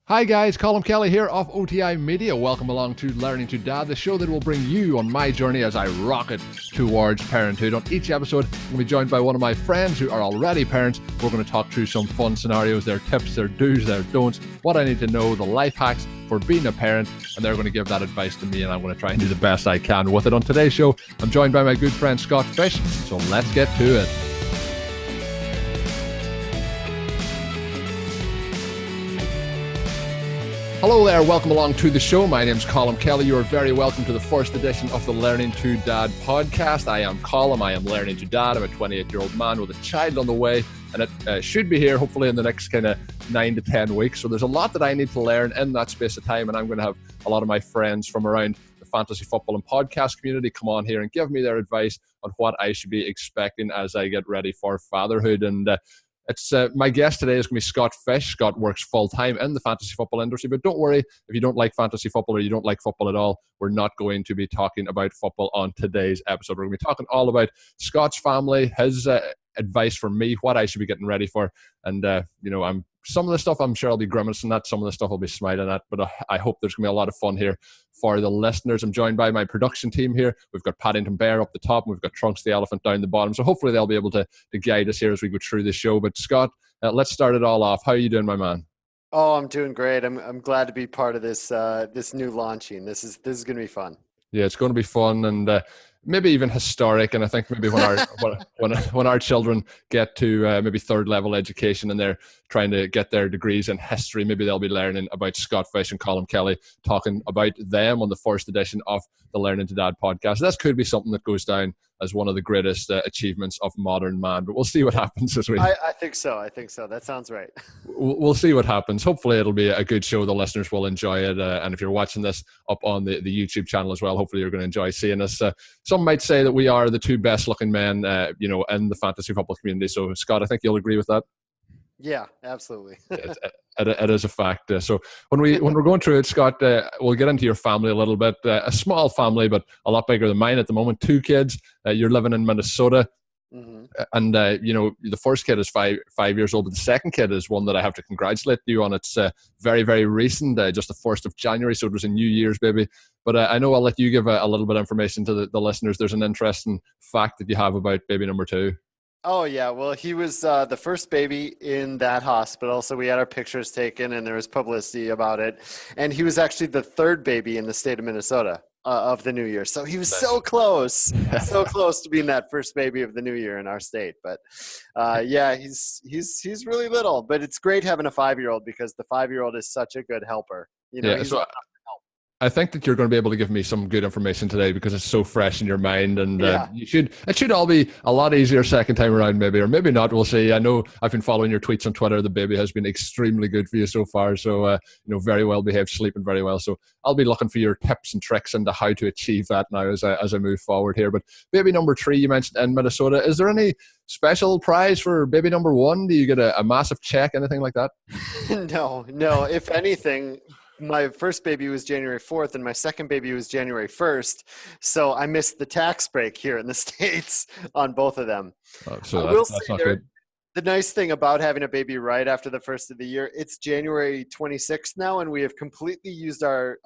Hi guys, Colm Kelly here of OTI Media. Welcome along to Learning to Dad, the show that will bring you on my journey as I rocket towards parenthood. On each episode, I'm going to be joined by one of my friends who are already parents. We're going to talk through some fun scenarios, their tips, their do's, their don'ts, what I need to know, the life hacks for being a parent, and they're going to give that advice to me, and I'm going to try and do the best I can with it. On today's show, I'm joined by my good friend Scott Fish, so let's get to it. Hello there, welcome along to the show. My name's Colm Kelly. You are very welcome to the first edition of the Learning to Dad podcast. I am Colm, I am Learning to Dad. I'm a 28-year-old man with a child on the way, and it should be here hopefully in the next kind of 9 to 10 weeks. So there's a lot that I need to learn in that space of time, and I'm going to have a lot of my friends from around the fantasy football and podcast community come on here and give me their advice on what I should be expecting as I get ready for fatherhood. And my guest today is going to be Scott Fish. Scott works full-time in the fantasy football industry, but don't worry if you don't like fantasy football or you don't like football at all. We're not going to be talking about football on today's episode. We're going to be talking all about Scott's family, his advice for me, what I should be getting ready for. And, some of the stuff I'm sure I'll be grimacing at, some of the stuff I'll be smiling at, but I hope there's going to be a lot of fun here for the listeners. I'm joined by my production team here. We've got Paddington Bear up the top, and we've got Trunks the Elephant down the bottom. So hopefully they'll be able to guide us here as we go through the show. But Scott, let's start it all off. How are you doing, my man? Oh, I'm doing great. I'm glad to be part of this this new launching. This is going to be fun. Yeah, it's going to be fun and maybe even historic. And I think maybe when our when our children get to maybe third level education and they're trying to get their degrees in history, maybe they'll be learning about Scott Fish and Colm Kelly talking about them on the first edition of the Learning to Dad podcast. This could be something that goes down as one of the greatest achievements of modern man, but we'll see what happens this week. I think so. That sounds right. We'll see what happens. Hopefully it'll be a good show. The listeners will enjoy it. And if you're watching this up on the YouTube channel as well, hopefully you're going to enjoy seeing us. Some might say that we are the two best looking men, in the fantasy football community. So Scott, I think you'll agree with that. Yeah, absolutely. It is a fact. So when we're going through it, Scott, we'll get into your family a little bit. A small family, but a lot bigger than mine at the moment. 2 kids. You're living in Minnesota. Mm-hmm. And, the first kid is five years old, but the second kid is one that I have to congratulate you on. It's very, very recent, just the 1st of January, so it was a New Year's baby. But I know I'll let you give a little bit of information to the listeners. There's an interesting fact that you have about baby number 2. Oh, yeah. Well, he was the first baby in that hospital, so we had our pictures taken, and there was publicity about it. And he was actually the 3rd baby in the state of Minnesota of the new year. So he was so close to being that first baby of the new year in our state. But he's really little. But it's great having a 5-year-old because the 5-year-old is such a good helper. I think that you're going to be able to give me some good information today because it's so fresh in your mind, and it should all be a lot easier second time around, maybe, or maybe not. We'll see. I know I've been following your tweets on Twitter. The baby has been extremely good for you so far. So, very well behaved, sleeping very well. So I'll be looking for your tips and tricks into how to achieve that now as I move forward here. But baby number 3, you mentioned in Minnesota. Is there any special prize for baby number 1? Do you get a massive check, anything like that? No. If anything, my first baby was January 4th and my second baby was January 1st. So I missed the tax break here in the States on both of them. So that's not good. The nice thing about having a baby right after the first of the year, it's January 26th now, and we have completely used our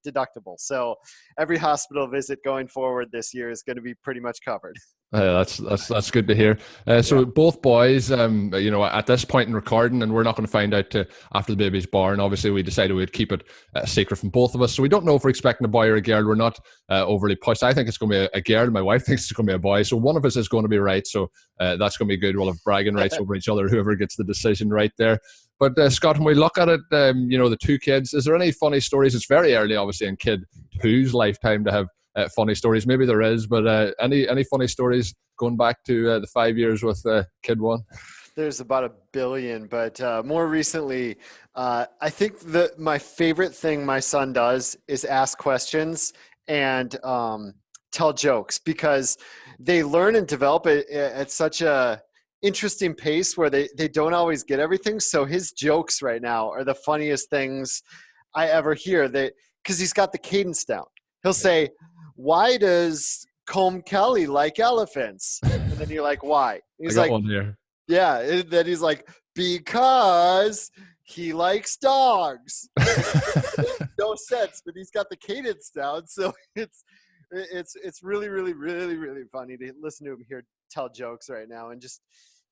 deductible. So every hospital visit going forward this year is going to be pretty much covered. That's good to hear. So both boys, at this point in recording, and we're not going to find out after the baby's born. Obviously, we decided we'd keep it a secret from both of us. So we don't know if we're expecting a boy or a girl. We're not overly pushed. I think it's going to be a girl. My wife thinks it's going to be a boy. So one of us is going to be right. So that's going to be good. We'll have bragging rights over each other, whoever gets the decision right there. But Scott, when we look at it, the 2 kids, is there any funny stories? It's very early, obviously, in kid 2's lifetime to have funny stories. Maybe there is, but any funny stories going back to the 5 years with kid 1? There's about 1 billion, but more recently, I think my favorite thing my son does is ask questions and tell jokes, because they learn and develop it at such a interesting pace where they don't always get everything. So his jokes right now are the funniest things I ever hear, because he's got the cadence down. He'll say, "Why does Colm Kelly like elephants?" And then you're like, "Why?" He's I got one here. "Yeah." And then he's like, "Because he likes dogs. No sense, but he's got the cadence down, so it's really, really, really, really funny to listen to him here tell jokes right now and just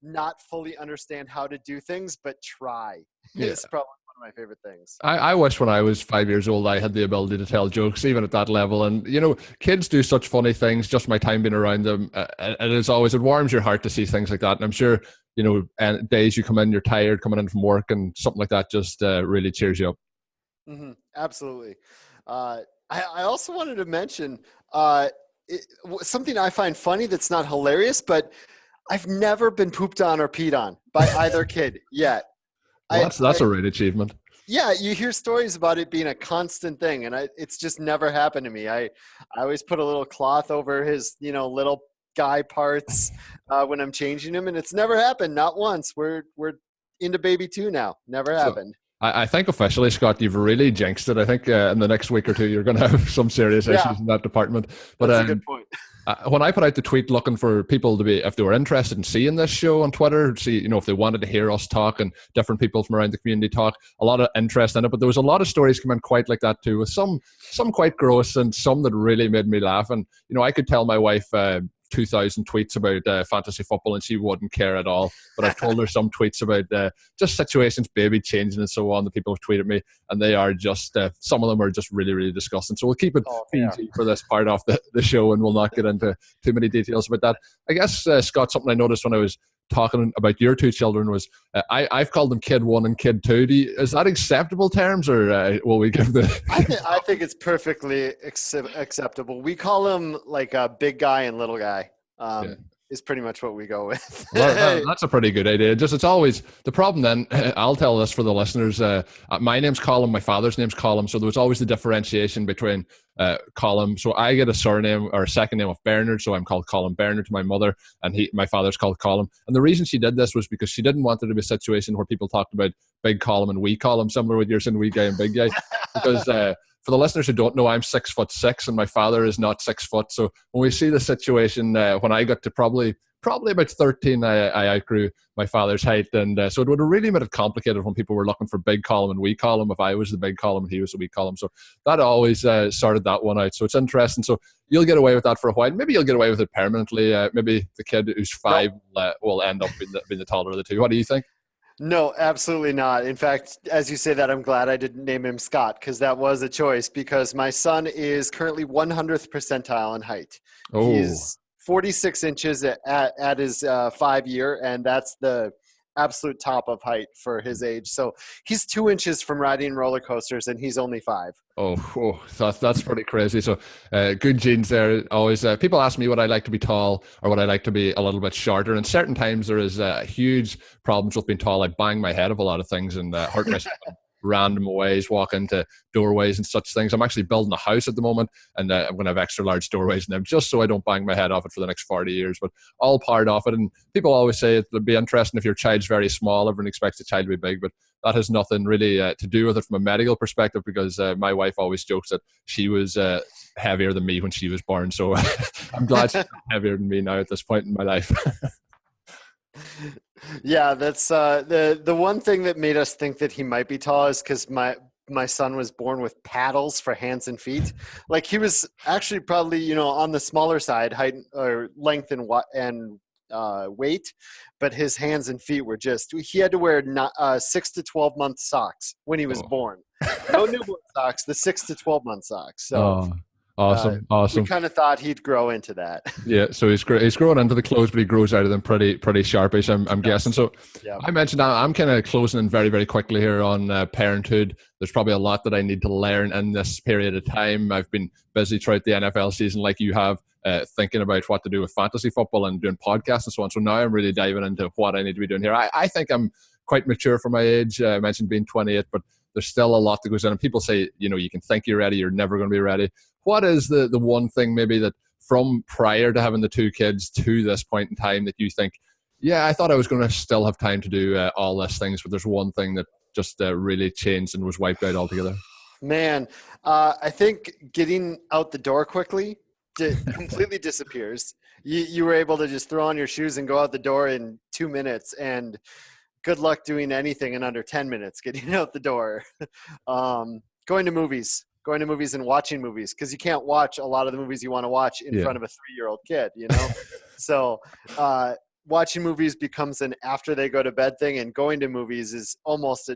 not fully understand how to do things, but try. Yeah. It's probably one of my favorite things. I wish when I was 5 years old, I had the ability to tell jokes, even at that level. And, kids do such funny things, just my time being around them. And it warms your heart to see things like that. And I'm sure, and days you come in, you're tired coming in from work and something like that just really cheers you up. Mm-hmm. Absolutely. I also wanted to mention something I find funny that's not hilarious, but I've never been pooped on or peed on by either kid yet. Well, that's a great achievement. Yeah, you hear stories about it being a constant thing, and it's just never happened to me. I always put a little cloth over his, little guy parts when I'm changing him, and it's never happened, not once. We're into baby 2 now. Never happened. I think officially, Scott, you've really jinxed it. I think in the next week or two, you're going to have some serious issues in that department. But that's a good point. When I put out the tweet looking for people to be, if they were interested in seeing this show on Twitter, see, if they wanted to hear us talk and different people from around the community talk, a lot of interest in it. But there was a lot of stories coming quite like that too, with some quite gross and some that really made me laugh. And, I could tell my wife 2,000 tweets about fantasy football and she wouldn't care at all. But I've told her some tweets about just situations, baby changing and so on that people have tweeted me. And they are just, some of them are just really, really disgusting. So we'll keep it PG for this part of the show and we'll not get into too many details about that. I guess, Scott, something I noticed when I was talking about your 2 children was I've called them kid 1 and kid 2. Is that acceptable terms or will we give the... I think it's perfectly acceptable. We call them like a big guy and little guy. Is pretty much what we go with. Well, that's a pretty good idea. Just it's always the problem then, I'll tell this for the listeners, my name's Colm, my father's name's Colm, so there was always the differentiation between Colm. So I get a surname or a second name of Bernard, so I'm called Colm Bernard to my mother, and my father's called Colm. And the reason she did this was because she didn't want there to be a situation where people talked about big Colm and wee Colm, similar with you're saying wee guy and big guy. Because for the listeners who don't know, I'm 6'6" and my father is not 6 foot. So when we see the situation, when I got to probably about 13, I outgrew my father's height. And so it would have really made it complicated when people were looking for big Colm and wee Colm if I was the big Colm and he was the wee Colm. So that always sorted that one out. So it's interesting. So you'll get away with that for a while. Maybe you'll get away with it permanently. Maybe the kid who's 5 will end up being the taller of the 2. What do you think? No, absolutely not. In fact, as you say that, I'm glad I didn't name him Scott because that was a choice because my son is currently 100th percentile in height. Oh. He's 46 inches at his 5 year, and that's the absolute top of height for his age. So he's 2 inches from riding roller coasters, and he's only 5. That's pretty crazy. So good genes there. Always people ask me would I like to be tall or would I like to be a little bit shorter, and certain times there is huge problems with being tall. I bang my head of a lot of things and hurt myself in random ways, walk into doorways and such things. I'm actually building a house at the moment and I'm going to have extra large doorways in them just so I don't bang my head off it for the next 40 years, but all part of it. And people always say it would be interesting if your child's very small. Everyone expects the child to be big, but that has nothing really to do with it from a medical perspective because my wife always jokes that she was heavier than me when she was born. So I'm glad she's heavier than me now at this point in my life. Yeah, that's the one thing that made us think that he might be tall is because my son was born with paddles for hands and feet. Like he was actually probably on the smaller side, height or length and weight, but his hands and feet were he had to wear 6 to 12 month socks when he was born. No newborn socks, the 6 to 12 month socks. So. Awesome. We kind of thought he'd grow into that. Yeah, so he's growing into the clothes, but he grows out of them pretty sharpish, I'm guessing. So yeah. I mentioned I'm kind of closing in very, very quickly here on parenthood. There's probably a lot that I need to learn in this period of time. I've been busy throughout the NFL season like you have, thinking about what to do with fantasy football and doing podcasts and so on. So now I'm really diving into what I need to be doing here. I think I'm quite mature for my age. I mentioned being 28, but there's still a lot that goes in. And people say, you can think you're ready, you're never going to be ready. What is the one thing maybe that from prior to having the 2 kids to this point in time that you think, yeah, I thought I was going to still have time to do all these things, but there's one thing that just really changed and was wiped out altogether? Man, I think getting out the door quickly completely disappears. You were able to just throw on your shoes and go out the door in 2 minutes. And good luck doing anything in under 10 minutes, getting out the door. Going to movies and watching movies, because you can't watch a lot of the movies you want to watch in front of a 3-year-old kid, So watching movies becomes an after they go to bed thing, and going to movies is almost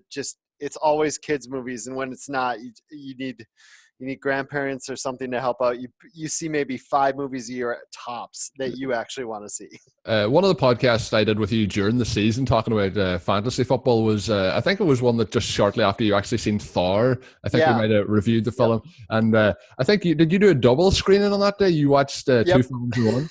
it's always kids movies. And when it's not, you need grandparents or something to help out. You see maybe 5 movies a year at tops that you actually want to see. One of the podcasts I did with you during the season talking about fantasy football was, I think it was one that just shortly after you actually seen Thor. I think we might have reviewed the film. And I think did you do a double screening on that day? You watched 2 films in one?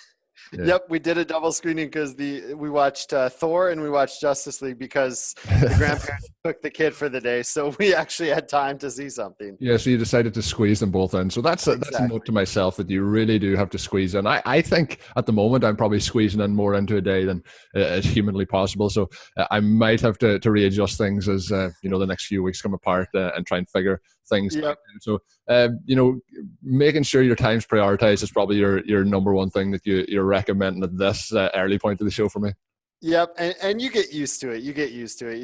Yeah. Yep, we did a double screening because we watched Thor and we watched Justice League, because the grandparents took the kid for the day, so we actually had time to see something. Yeah, so you decided to squeeze them both in. So that's a note to myself, that you really do have to squeeze in. I think at the moment I'm probably squeezing in more into a day than is humanly possible. So I might have to readjust things as the next few weeks come apart and try and figure things out. So making sure your time's prioritized is probably your number one thing that you're recommending at this early point of the show for me. Yep, and you get used to it. You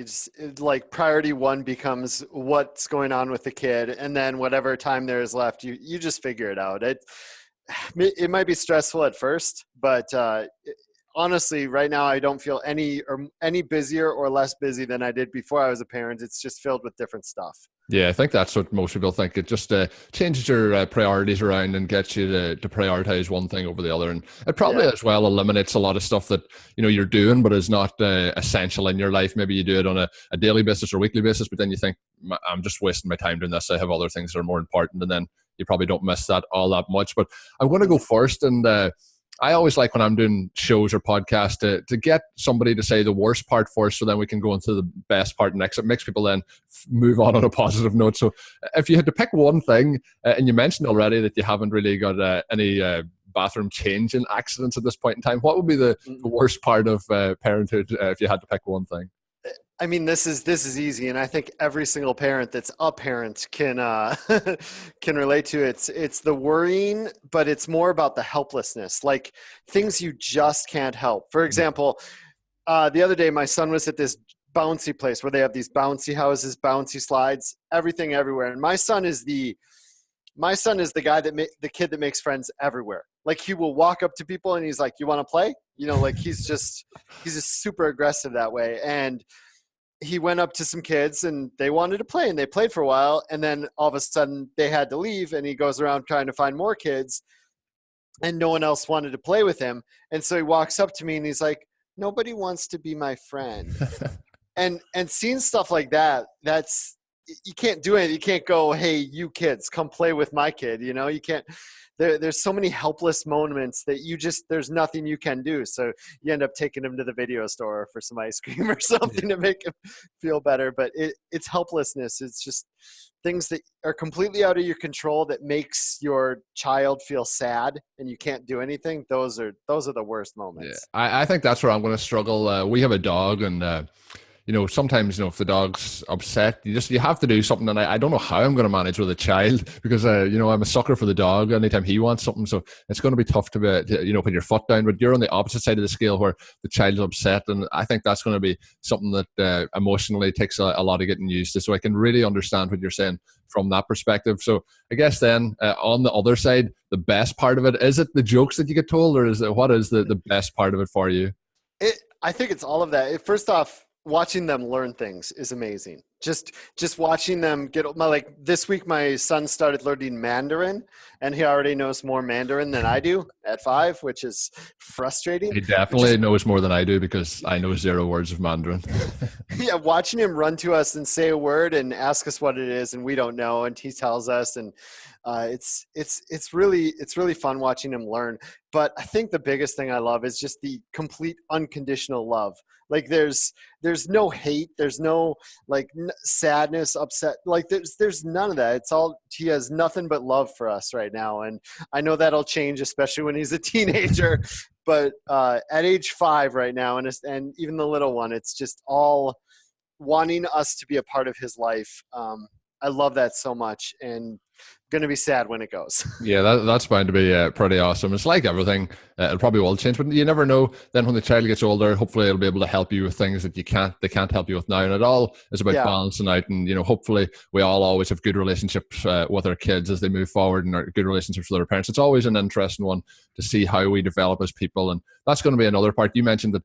just like priority one becomes what's going on with the kid, and then whatever time there is left, you just figure it out. It might be stressful at first, but honestly, right now I don't feel any busier or less busy than I did before I was a parent. It's just filled with different stuff. Yeah, I think that's what most people think. It just changes your priorities around and gets you to prioritize one thing over the other. And it probably as well eliminates a lot of stuff that, you're doing, but is not essential in your life. Maybe you do it on a daily basis or weekly basis, but then you think, I'm just wasting my time doing this. I have other things that are more important. And then you probably don't miss that all that much. But I'm going to go first. And I always like when I'm doing shows or podcasts to get somebody to say the worst part first, so then we can go into the best part next. It makes people then move on a positive note. So if you had to pick one thing, and you mentioned already that you haven't really got any bathroom changing accidents at this point in time, what would be the worst part of parenthood if you had to pick one thing? I mean, this is easy, and I think every single parent that's a parent can can relate to it. It's the worrying, but it's more about the helplessness, like things you just can't help. For example, the other day my son was at this bouncy place where they have these bouncy houses, bouncy slides, everything everywhere. And my son is the guy the kid that makes friends everywhere. Like he will walk up to people and he's like, "You want to play?" Like he's just super aggressive that way. And he went up to some kids and they wanted to play, and they played for a while. And then all of a sudden they had to leave, and he goes around trying to find more kids, and no one else wanted to play with him. And so he walks up to me and he's like, "Nobody wants to be my friend." and seeing stuff like that, you can't do anything. You can't go, "Hey, you kids, come play with my kid." You can't. There's so many helpless moments that there's nothing you can do. So you end up taking him to the video store for some ice cream or something to make him feel better. But it's helplessness. It's just things that are completely out of your control that makes your child feel sad and you can't do anything. Those are the worst moments. Yeah, I think that's where I'm going to struggle. We have a dog, and sometimes, if the dog's upset, you have to do something. And I don't know how I'm going to manage with a child, because, I'm a sucker for the dog anytime he wants something. So it's going to be tough to put your foot down, but you're on the opposite side of the scale where the child's upset. And I think that's going to be something that emotionally takes a lot of getting used to. So I can really understand what you're saying from that perspective. So I guess then on the other side, the best part of it, is it the jokes that you get told, or what is the best part of it for you? I think it's all of that. First off, watching them learn things is amazing. Just watching them this week, my son started learning Mandarin, and he already knows more Mandarin than I do at 5, which is frustrating. He definitely knows more than I do, because I know 0 words of Mandarin. Yeah, watching him run to us and say a word and ask us what it is, and we don't know, and he tells us, and it's really fun watching him learn. But I think the biggest thing I love is just the complete unconditional love. Like there's no hate, there's no sadness, upset. Like there's none of that. It's all, he has nothing but love for us right now. And I know that'll change, especially when he's a teenager. But at age 5 right now, and even the little one, it's just all wanting us to be a part of his life. I love that so much, and going to be sad when it goes. Yeah, that's bound to be pretty awesome. It's like everything; it probably will change, but you never know. Then when the child gets older, hopefully it'll be able to help you with things that they can't help you with now. And it all is about Yeah. balancing out. And hopefully we all always have good relationships with our kids as they move forward, and our good relationships with our parents. It's always an interesting one to see how we develop as people, and that's going to be another part. You mentioned that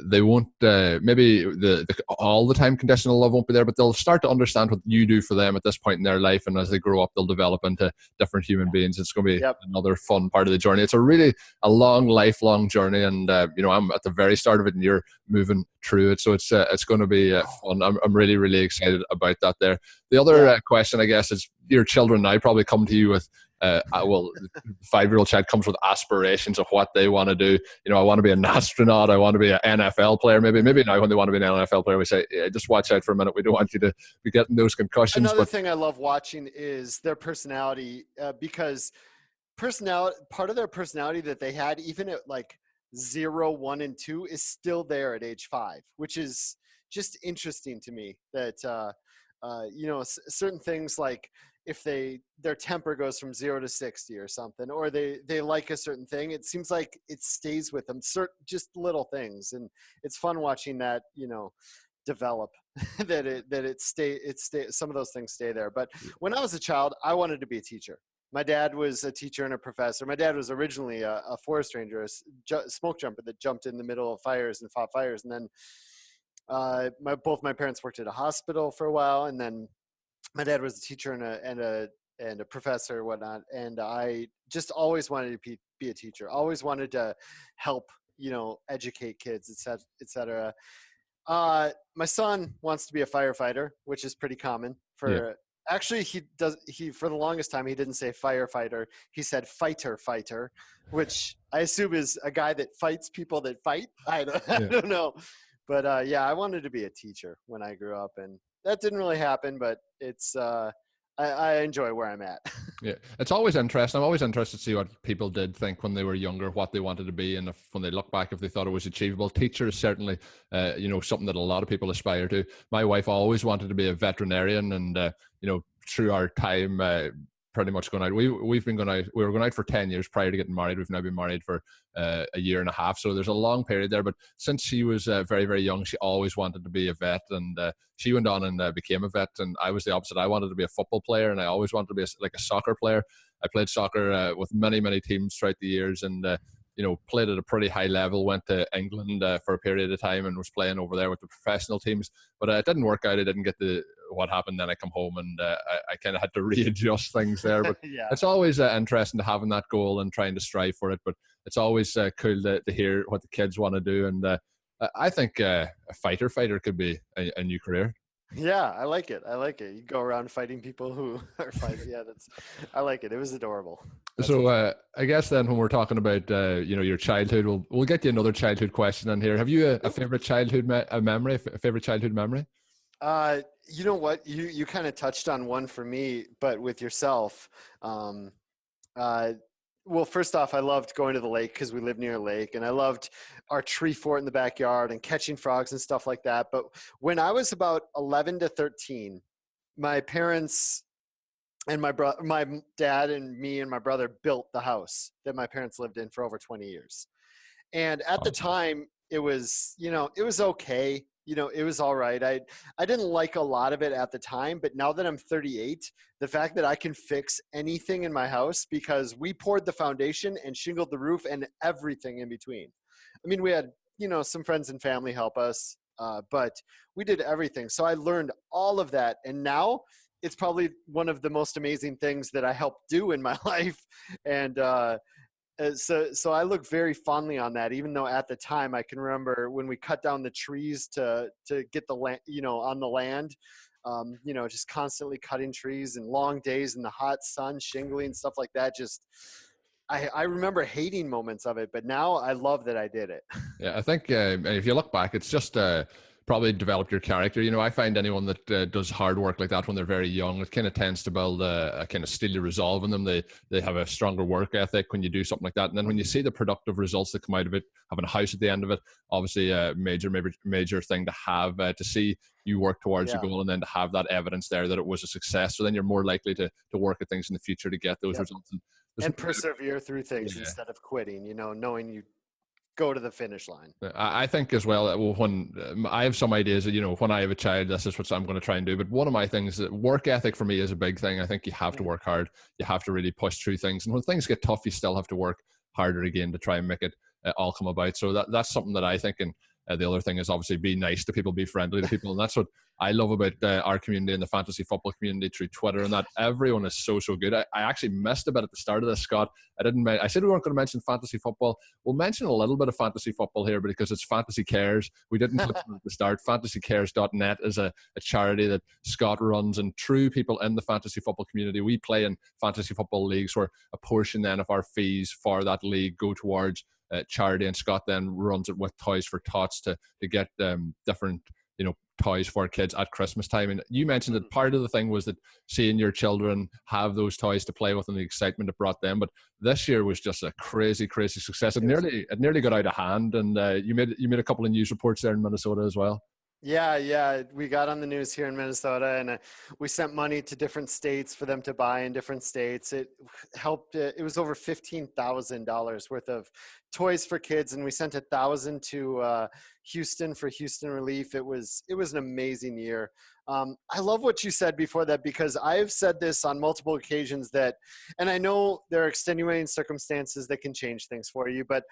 they won't maybe the all the time conditional love won't be there, but they'll start to understand what you do for them at this point in their life, and as they grow up they'll develop into different human beings. It's going to be Yep. another fun part of the journey. It's a long lifelong journey, and I'm at the very start of it and you're moving through it, so it's going to be fun. I'm really, really excited about that. There, the other Yeah. question, I guess, is your children now probably come to you with well, the 5-year-old child comes with aspirations of what they want to do. I want to be an astronaut. I want to be an NFL player. Maybe now when they want to be an NFL player, we say, just watch out for a minute. We don't want you to be getting those concussions. Another thing I love watching is their personality, because part of their personality that they had, even at like 0, 1, and 2, is still there at age 5, which is just interesting to me. That certain things, like if their temper goes from 0 to 60 or something, or they like a certain thing, it seems like it stays with them. Just little things, and it's fun watching that develop. Some of those things stay there. But when I was a child, I wanted to be a teacher. My dad was a teacher and a professor. My dad was originally a forest ranger, a smoke jumper that jumped in the middle of fires and fought fires. And then both my parents worked at a hospital for a while, and then my dad was a teacher and a professor and whatnot. And I just always wanted to be a teacher. Always wanted to help, educate kids, et cetera. My son wants to be a firefighter, which is pretty common for. Yeah. Actually, he for the longest time he didn't say firefighter. He said fighter, which I assume is a guy that fights people that fight. I don't know, but I wanted to be a teacher when I grew up, and that didn't really happen. But it's I enjoy where I'm at. Yeah, it's always interesting. I'm always interested to see what people did think when they were younger, what they wanted to be, and when they look back, if they thought it was achievable. Teacher is certainly, something that a lot of people aspire to. My wife always wanted to be a veterinarian, and through our time, pretty much going out. We've been going out. We were going out for 10 years prior to getting married. We've now been married for a year and a half. So there's a long period there. But since she was very, very young, she always wanted to be a vet, and she went on and became a vet. And I was the opposite. I wanted to be a football player, and I always wanted to be like a soccer player. I played soccer with many, many teams throughout the years, and played at a pretty high level. Went to England for a period of time and was playing over there with the professional teams. But it didn't work out. I didn't get what happened. Then I come home and I kind of had to readjust things there. But Yeah. It's always interesting to having that goal and trying to strive for it. But it's always cool to hear what the kids want to do. And I think a fighter could be a new career. Yeah, I like it. You go around fighting people who are fighting. Yeah, I like it. It was adorable. So I guess then when we're talking about your childhood, we'll get you another childhood question in here. Have you a favorite childhood memory? A favorite childhood memory? You know what? You kind of touched on one for me, but with yourself. Well, first off, I loved going to the lake because we live near a lake, and I loved our tree fort in the backyard and catching frogs and stuff like that. But when I was about 11 to 13, my parents and my dad and me and my brother built the house that my parents lived in for over 20 years. And at the time, it was, it was okay. It was all right. I didn't like a lot of it at the time, but now that I'm 38, the fact that I can fix anything in my house, because we poured the foundation and shingled the roof and everything in between. I mean, we had, some friends and family help us, but we did everything. So I learned all of that. And now it's probably one of the most amazing things that I helped do in my life. And, so I look very fondly on that, even though at the time I can remember when we cut down the trees to get the land, on the land, just constantly cutting trees and long days in the hot sun, shingling, stuff like that. Just, I remember hating moments of it, but now I love that I did it. Yeah, I think if you look back, it's just probably developed your character. You know, I find anyone that does hard work like that when they're very young, it kind of tends to build a kind of steely resolve in them. They have a stronger work ethic when you do something like that. And then when you see the productive results that come out of it, having a house at the end of it, obviously a major thing to have, to see you work towards a Yeah. goal and then to have that evidence there that it was a success. So then you're more likely to work at things in the future to get those Yep. results. And persevere through things instead of quitting, you know, knowing you go to the finish line. I think as well, when I have some ideas that, you know, when I have a child, this is what I'm going to try and do. But one of my things, that work ethic for me is a big thing. I think you have to work hard. You have to really push through things. And when things get tough, you still have to work harder again to try and make it all come about. So that's something that I think. And the other thing is obviously be nice to people, be friendly to people. And that's what I love about our community and the fantasy football community through Twitter, and that everyone is so good. I actually missed a bit at the start of this, Scott. I said we weren't going to mention fantasy football. We'll mention a little bit of fantasy football here because it's Fantasy Cares. We didn't put it at the start. FantasyCares.net is a charity that Scott runs, and true people in the fantasy football community, we play in fantasy football leagues where a portion then of our fees for that league go towards charity, and Scott then runs it with Toys for Tots to get different, you know, toys for kids at Christmas time. And you mentioned that part of the thing was that seeing your children have those toys to play with and the excitement it brought them. But this year was just a crazy success. It nearly got out of hand, and you made a couple of news reports there in Minnesota as well. Yeah. We got on the news here in Minnesota, and we sent money to different states for them to buy in different states. It helped. It was over $15,000 worth of toys for kids, and we sent 1,000 to Houston for Houston Relief. It was an amazing year. I love what you said before that, because I've said this on multiple occasions and I know there are extenuating circumstances that can change things for you, but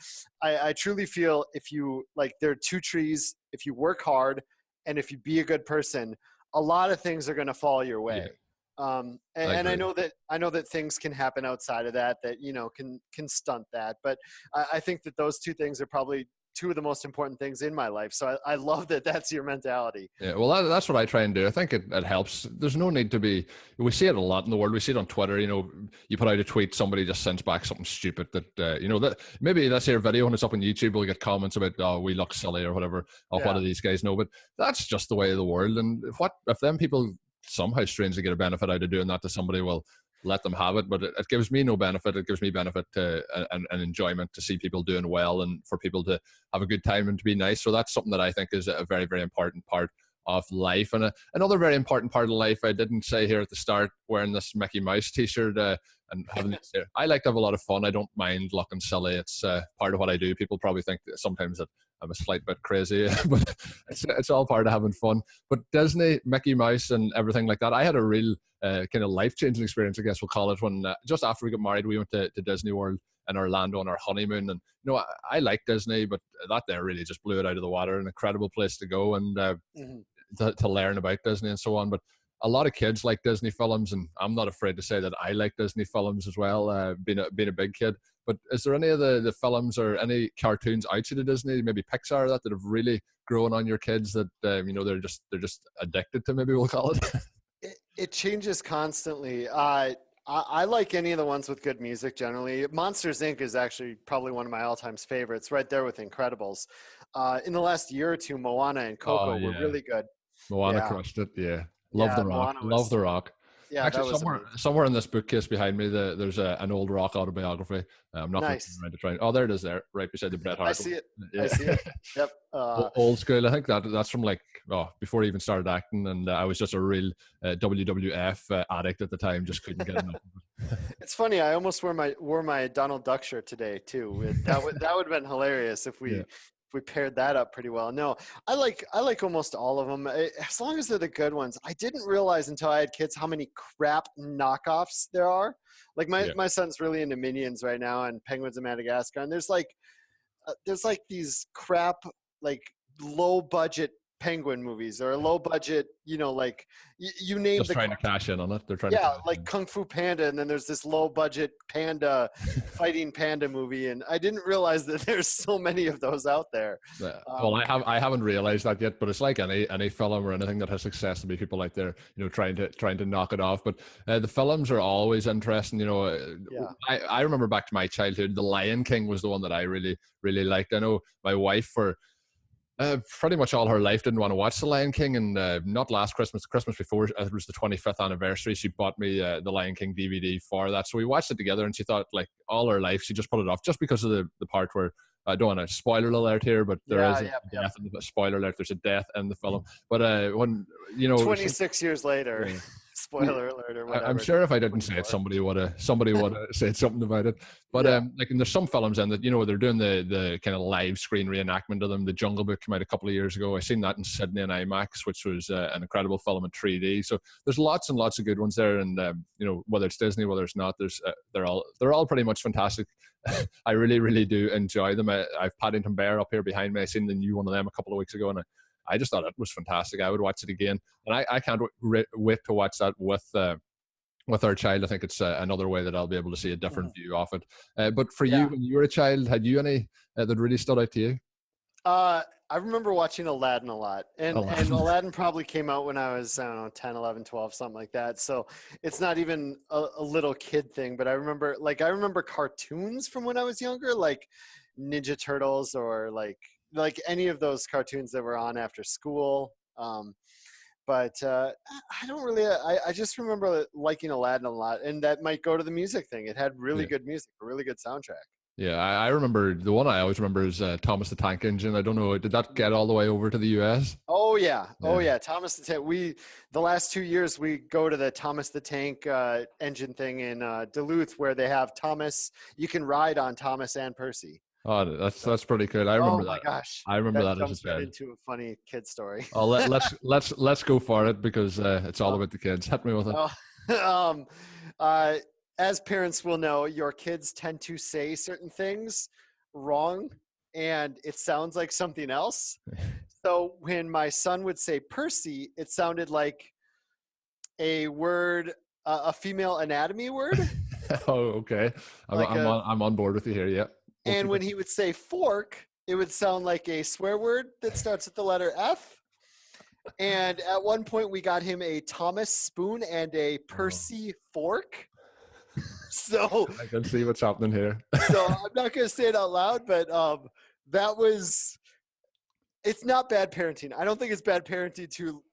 I truly feel there are two trees. If you work hard and if you be a good person, a lot of things are going to fall your way. Yeah. And I know that things can happen outside of that, you know, can stunt that. But I think that those two things are probably two of the most important things in my life. So I love that that's your mentality. Yeah, well, that's what I try and do. I think it helps. There's no need to be, we see it a lot in the world. We see it on Twitter, you know, you put out a tweet, somebody just sends back something stupid that, you know, that maybe let's hear a video and it's up on YouTube, we'll get comments about, oh, we look silly or whatever. Oh, what do these guys know? But that's just the way of the world. And what if them people somehow strangely get a benefit out of doing that to somebody? Well, let them have it, but it gives me no benefit. It gives me benefit to and enjoyment to see people doing well and for people to have a good time and to be nice. So that's something that I think is a very, very important part of life. And another very important part of life, I didn't say here at the start, wearing this Mickey Mouse t-shirt and having this here. I like to have a lot of fun. I don't mind looking silly. It's part of what I do. People probably think that sometimes that I'm a slight bit crazy, but it's all part of having fun. But Disney, Mickey Mouse and everything like that, I had a real kind of life-changing experience, I guess we'll call it, when just after we got married, we went to Disney World in Orlando on our honeymoon. And, you know, I like Disney, but that there really just blew it out of the water. An incredible place to go and to learn about Disney and so on. But a lot of kids like Disney films, and I'm not afraid to say that I like Disney films as well, being a big kid. But is there any of the films or any cartoons outside of Disney, maybe Pixar, that have really grown on your kids that you know they're just addicted to? Maybe we'll call it. It changes constantly. I like any of the ones with good music generally. Monsters, Inc. is actually probably one of my all-time favorites, right there with Incredibles. In the last year or two, Moana and Coco were really good. Moana crushed it, Love the Rock. Love the Rock. Yeah, actually, somewhere in this bookcase behind me, there's an old Rock autobiography. I'm not going to try. Oh, there it is, there, right beside the Bret Hart. I see it. I see it. Yep. Old school. I think that's from before he even started acting, and I was just a real WWF addict at the time. Just couldn't get enough. It's funny. I almost wore my Donald Duck shirt today too. That would have been hilarious if we. If we paired that up pretty well. No, I like almost all of them, as long as they're the good ones. I didn't realize until I had kids how many crap knockoffs there are. Like my son's really into Minions right now and Penguins of Madagascar, and there's these crap low budget penguin movies or low budget, you know, you name just trying to cash in on it. They're trying to Kung Fu Panda, and then there's this low budget panda fighting panda movie, and I didn't realize that there's so many of those out there. Well, I haven't realized that yet, but it's like any film or anything that has success, to be people out there, you know, trying to knock it off. But the films are always interesting, you know. I remember back to my childhood, The Lion King was the one that I really, really liked. I know my wife, for Pretty much all her life didn't want to watch The Lion King, and not last Christmas, Christmas before, it was the 25th anniversary. She bought me The Lion King DVD for that, so we watched it together. And she thought, like all her life, she just put it off just because of the part where, I don't want to spoiler alert here, but there is a death. In the spoiler alert. There's a death in the film. But when 26 years later. Yeah. Spoiler alert or whatever. I'm sure if I didn't say it, somebody would have said something about it. But like, and there's some films in that, they're doing the kind of live screen reenactment of them. The Jungle Book came out a couple of years ago. I seen that in Sydney in IMAX, which was an incredible film in 3D. So there's lots and lots of good ones there. And whether it's Disney, whether it's not, they're all pretty much fantastic. I really, really do enjoy them. I've Paddington Bear up here behind me. I seen the new one of them a couple of weeks ago, and I just thought it was fantastic. I would watch it again, and I can't wait to watch that with our child. I think it's another way that I'll be able to see a different view of it. But for you, when you were a child, had you any that really stood out to you? I remember watching Aladdin a lot, and Aladdin probably came out when I was, I don't know, 10, 11, 12, something like that. So it's not even a little kid thing, but I remember cartoons from when I was younger, like Ninja Turtles or like any of those cartoons that were on after school. But I don't really, I just remember liking Aladdin a lot, and that might go to the music thing. It had really good music, a really good soundtrack. Yeah, I remember, the one I always remember is Thomas the Tank Engine. I don't know, did that get all the way over to the US? Oh yeah. Thomas the Tank. The last 2 years we go to the Thomas the Tank engine thing in Duluth, where they have Thomas. You can ride on Thomas and Percy. Oh, that's pretty cool. I remember that. Oh my gosh, I remember that as a child. Into a funny kid story. Oh, let's go for it, because it's all about the kids. Hit me with it. As parents will know, your kids tend to say certain things wrong, and it sounds like something else. So when my son would say Percy, it sounded like a word, a female anatomy word. Oh, okay. I'm on board with you here. Yeah. And when he would say fork, it would sound like a swear word that starts with the letter F. And at one point, we got him a Thomas spoon and a Percy fork. So I can see what's happening here. So I'm not going to say it out loud, but it's not bad parenting. I don't think it's bad parenting to,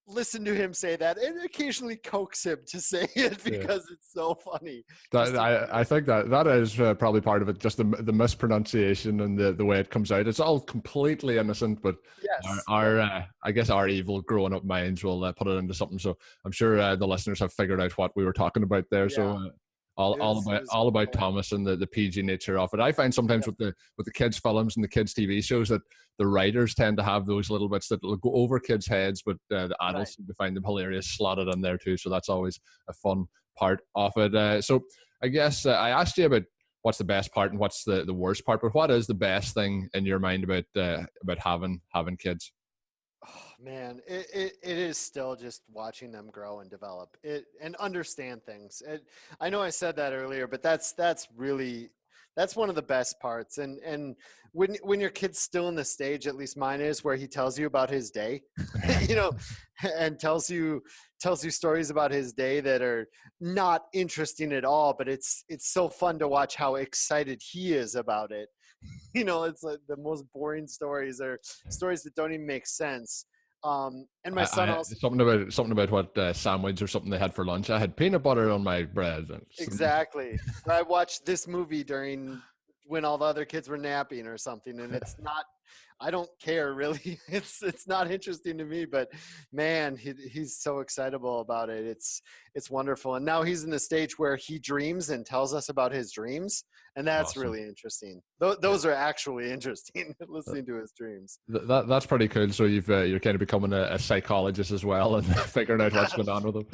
listen to him say that and occasionally coax him to say it because it's so funny. I think that is probably part of it, just the mispronunciation and the way it comes out. It's all completely innocent, but I guess our evil growing up minds will put it into something. So I'm sure the listeners have figured out what we were talking about there. Yeah. So all about Thomas and the PG nature of it. I find sometimes with the kids' films and the kids' TV shows that the writers tend to have those little bits that will go over kids' heads, but the adults seem to find them hilarious, slotted in there too. So that's always a fun part of it. So I guess I asked you about what's the best part and what's the worst part, but what is the best thing in your mind about having kids? Oh, man, it is still just watching them grow and develop and understand things. I know I said that earlier, but that's one of the best parts. And when your kid's still in the stage, at least mine is, where he tells you about his day, and tells you stories about his day that are not interesting at all, but it's so fun to watch how excited he is about it. It's like the most boring stories or stories that don't even make sense. And my son also something about what sandwich or something they had for lunch. I had peanut butter on my bread. Exactly. I watched this movie during when all the other kids were napping or something, and it's not. I don't care really. It's not interesting to me, but man, he's so excitable about it. It's wonderful. And now he's in the stage where he dreams and tells us about his dreams, and that's awesome. Really interesting. Those are actually interesting. Listening to his dreams. That's pretty cool. So you're kind of becoming a psychologist as well and figuring out what's going on with him.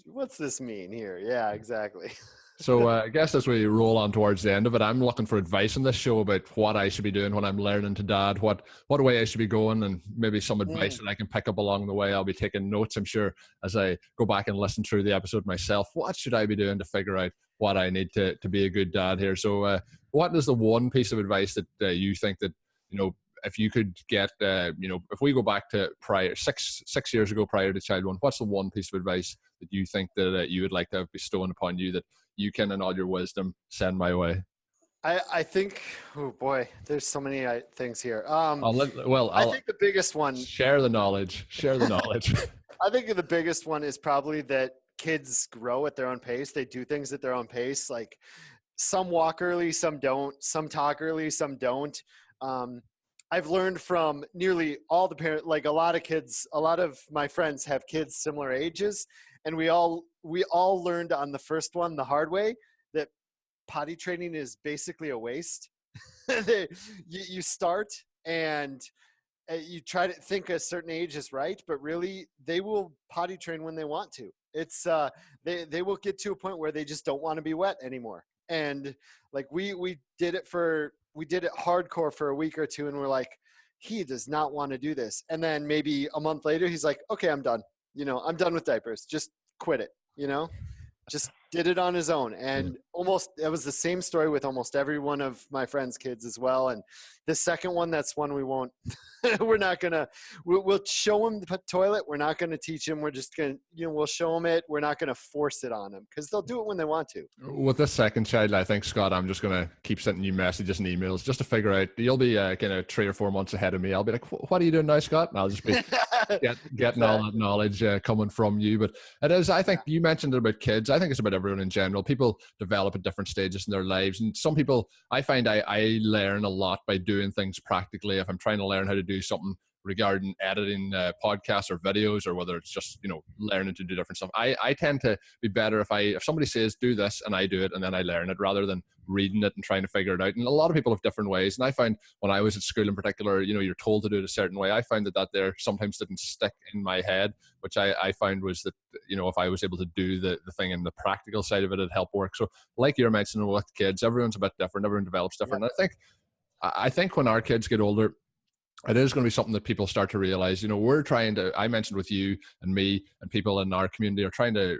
What's this mean here? Yeah, exactly. So I guess as we roll on towards the end of it, I'm looking for advice on this show about what I should be doing when I'm learning to dad, what way I should be going, and maybe some advice that I can pick up along the way. I'll be taking notes, I'm sure, as I go back and listen through the episode myself. What should I be doing to figure out what I need to be a good dad here? So what is the one piece of advice that you think that, if you could get, if we go back to prior 6 years ago, prior to child one, what's the one piece of advice that you think that you would like to have bestowed upon you that you can, in all your wisdom, send my way? I think, oh boy, there's so many things here. I I'll think the biggest one, share the knowledge. Share the knowledge. I think the biggest one is probably that kids grow at their own pace. They do things at their own pace. Like some walk early, some don't. Some talk early, some don't. Um, I've learned from nearly all the parents, like a lot of kids, a lot of my friends have kids similar ages, and we all learned on the first one the hard way that potty training is basically a waste. You start and you try to think a certain age is right, but really they will potty train when they want to. It's they will get to a point where they just don't want to be wet anymore. And like we did it hardcore for a week or two, and we're like, he does not want to do this. And then maybe a month later, he's like, okay, I'm done. I'm done with diapers. Just quit it. Just did it on his own. And almost it was the same story with almost every one of my friends' kids as well. And the second one, that's one we won't we're not gonna we'll show him the toilet. We're not gonna teach him. We're just gonna we'll show him it. We're not gonna force it on him because they'll do it when they want to. With this second child, I think, Scott, I'm just going to keep sending you messages and emails just to figure out. You'll be kind of 3 or 4 months ahead of me. I'll be like, what are you doing now, Scott? And I'll just be getting all that knowledge coming from you. But it is, I think you mentioned it about kids. I think it's about everyone in general. People develop at different stages in their lives. And some people, I find I learn a lot by doing things practically. If I'm trying to learn how to do something regarding editing podcasts or videos, or whether it's just learning to do different stuff, I tend to be better if somebody says do this and I do it and then I learn it, rather than reading it and trying to figure it out. And a lot of people have different ways, and I find when I was at school in particular, you're told to do it a certain way. I found that there sometimes didn't stick in my head, which I found was that if I was able to do the thing in the practical side of it, it'd help work. So like you're mentioning with kids, everyone's a bit different, everyone develops different. Yep. And I think when our kids get older, it is going to be something that people start to realize. We're trying to, I mentioned with you and me and people in our community are trying to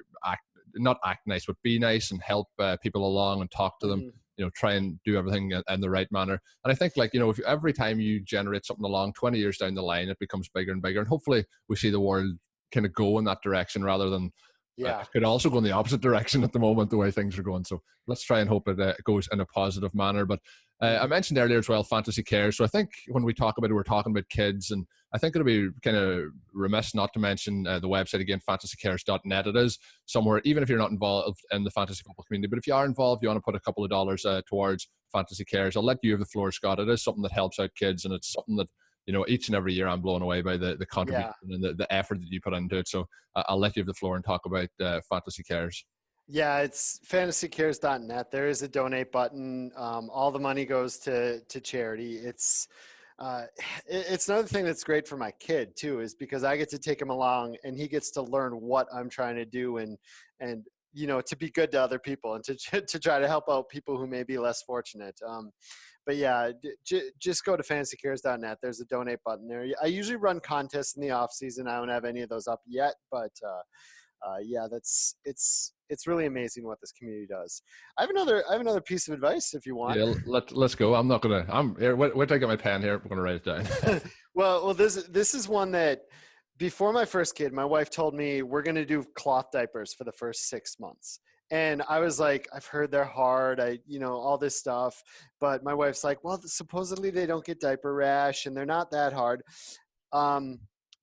not act nice, but be nice and help people along and talk to them, try and do everything in the right manner. And I think if every time you generate something along 20 years down the line, it becomes bigger and bigger. And hopefully we see the world kind of go in that direction rather than it could also go in the opposite direction at the moment, the way things are going. So let's try and hope it goes in a positive manner. But I mentioned earlier as well, fantasy care. So I think when we talk about it, we're talking about kids. And I think it'll be kind of remiss not to mention the website again, fantasycares.net. It is somewhere, even if you're not involved in the fantasy football community, but if you are involved, you want to put a couple of dollars towards fantasy cares. I'll let you have the floor, Scott. It is something that helps out kids, and it's something that each and every year I'm blown away by the contribution and the effort that you put into it. So I'll let you have the floor and talk about Fantasy Cares. Yeah, it's fantasycares.net. There is a donate button. All the money goes to charity. It's another thing that's great for my kid too, is because I get to take him along and he gets to learn what I'm trying to do and to be good to other people and to try to help out people who may be less fortunate. But yeah, just go to fantasycares.net. There's a donate button there. I usually run contests in the off season. I don't have any of those up yet, but yeah, it's really amazing what this community does. I have another piece of advice if you want. Yeah, let's go. I'm here. Wait till I get my pen here. I'm gonna write it down. well, this is one that before my first kid, my wife told me we're gonna do cloth diapers for the first 6 months. And I was like, I've heard they're hard, all this stuff. But my wife's like, well, supposedly they don't get diaper rash and they're not that hard.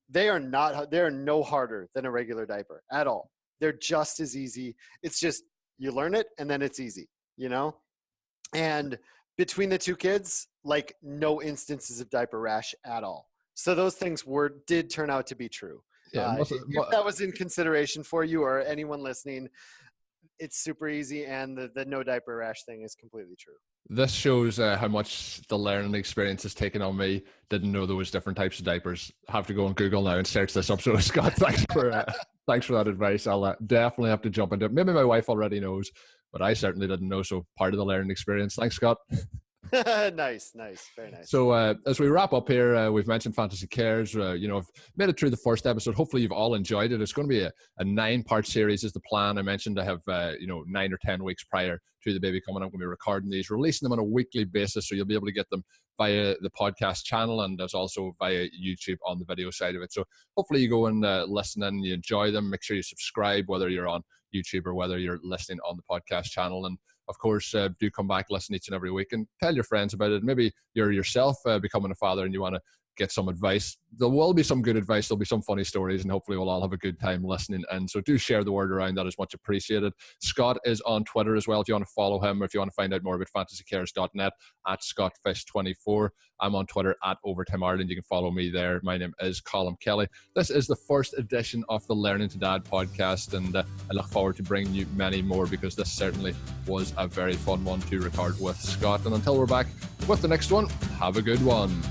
They are no harder than a regular diaper at all. They're just as easy. It's just, you learn it and then it's easy, and between the two kids, like no instances of diaper rash at all. So those things did turn out to be true. Yeah, if that was in consideration for you or anyone listening, it's super easy, and the no diaper rash thing is completely true. This shows how much the learning experience has taken on me. Didn't know there was different types of diapers. Have to go on Google now and search this up. So Scott, thanks for that advice. I'll definitely have to jump into it. Maybe my wife already knows, but I certainly didn't know. So part of the learning experience. Thanks, Scott. Nice, very nice. So as we wrap up here, we've mentioned Fantasy Cares. I've made it through the first episode. Hopefully you've all enjoyed it. It's going to be a 9-part series is the plan. I mentioned I have 9 or 10 weeks prior to the baby coming. I'm going to be recording these, releasing them on a weekly basis, so you'll be able to get them via the podcast channel, and there's also via YouTube on the video side of it. So hopefully you go and listen and you enjoy them. Make sure you subscribe, whether you're on YouTube or whether you're listening on the podcast channel. And of course, do come back, listen each and every week, and tell your friends about it. Maybe you're yourself becoming a father and you want to get some advice. There will be some good advice. There'll be some funny stories, and hopefully we'll all have a good time listening. And so do share the word around. That is much appreciated. Scott is on Twitter as well. If you want to follow him, or if you want to find out more about fantasycares.net, at ScottFish24. I'm on Twitter at Overtime Ireland. You can follow me there. My name is Colm Kelly. This is the first edition of the Learning to Dad podcast, and I look forward to bringing you many more, because this certainly was a very fun one to record with Scott. And until we're back with the next one, have a good one.